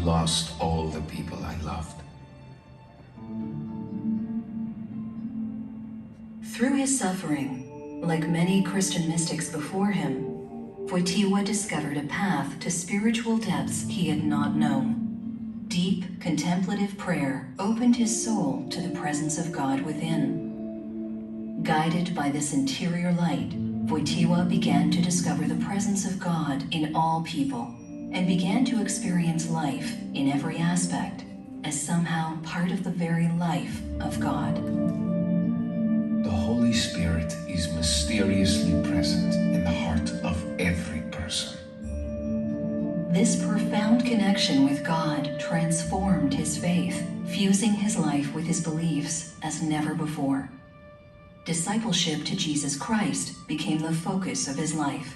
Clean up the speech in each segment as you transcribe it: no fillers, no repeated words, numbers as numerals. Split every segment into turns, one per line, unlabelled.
lost all the people I loved.
Through his suffering, like many Christian mystics before him, Wojtyła discovered a path to spiritual depths he had not known. Deep, contemplative prayer opened his soul to the presence of God within. Guided by this interior light, Wojtyła began to discover the presence of God in all people and began to experience life in every aspect as somehow part of the very life of God.
The Holy Spirit is mysteriously present in the heart of every person.
This profound connection with God transformed his faith, fusing his life with his beliefs as never before. Discipleship to Jesus Christ became the focus of his life.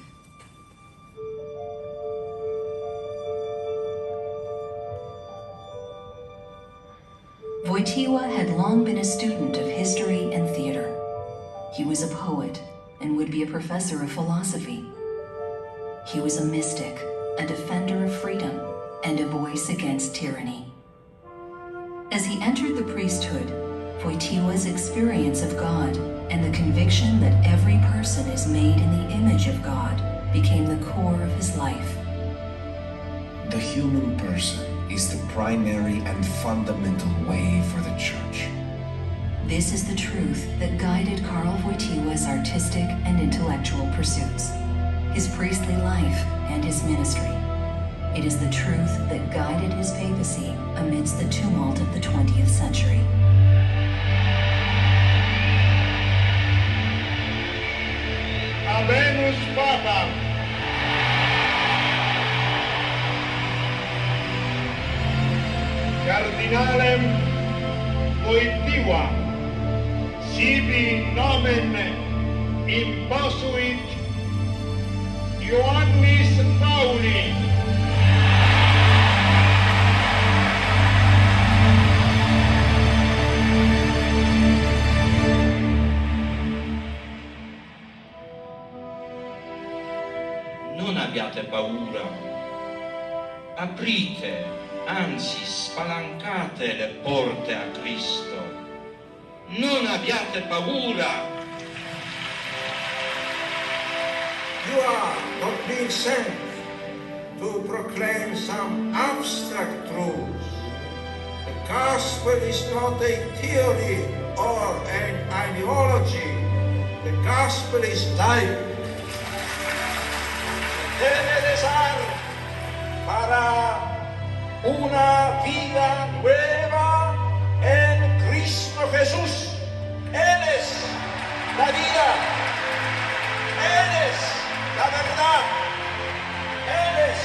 Wojtyła had long been a student of history and theater. He was a poet and would be a professor of philosophy. He was a mystic, a defender of freedom, and a voice against tyranny. As he entered the priesthood, Wojtyła's experience of God and the conviction that every person is made in the image of God became the core of his life.
The human person is the primary and fundamental way for the Church.
This is the truth that guided Karl Wojtyła's artistic and intellectual pursuits, his priestly life and his ministry. It is the truth that guided his papacy amidst the tumult of the 20th century.
Habemus Papam! Cardinalem Wojtyła sibi nomen imposuit Ioannis Pauli.
Non abbiate paura, aprite, anzi spalancate le porte a Cristo. Non abbiate paura.
You are not being sent to proclaim some abstract truths. The gospel is not a theory or an ideology. The gospel is life. Debe rezar para una vida nueva en Cristo Jesús. Él es la vida. Él es la verdad. Él es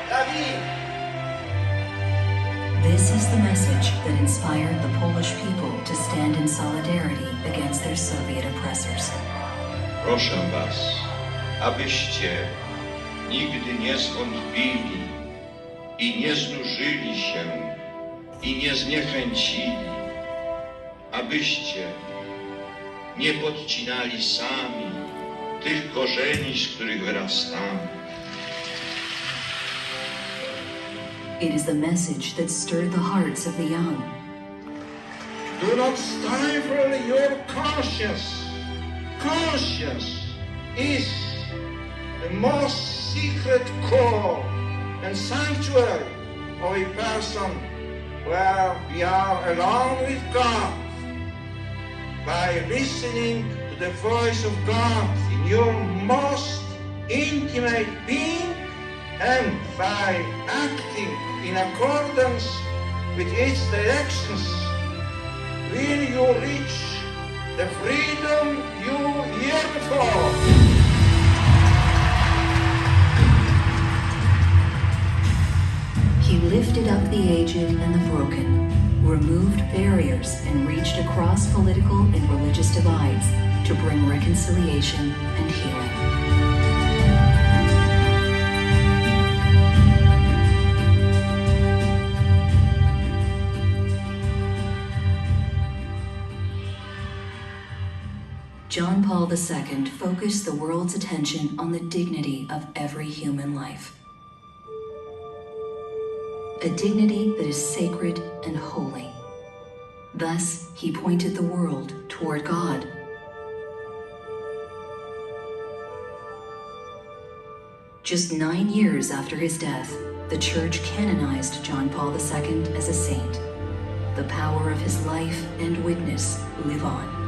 la vida.
This is the message that inspired the Polish people to stand in solidarity against their Soviet oppressors.
Proszę was, abyście nigdy nie zwątpili i nie znużyli się i nie zniechęcili, abyście nie podcinali sami tych korzeni, z których wyrastamy.
It is the message that stirred the hearts of the young.
Do not stifle your conscience. Conscience is the most secret core and sanctuary of a person where we are alone with God. By listening to the voice of God in your most intimate being and by acting in accordance with its directions, will you reach the freedom you yearn for.
He lifted up the aged and the broken, removed barriers, and reached across political and religious divides to bring reconciliation and healing. John Paul II focused the world's attention on the dignity of every human life. a dignity that is sacred and holy. Thus, he pointed the world toward God. Just 9 years after his death, the Church canonized John Paul II as a saint. The power of his life and witness live on.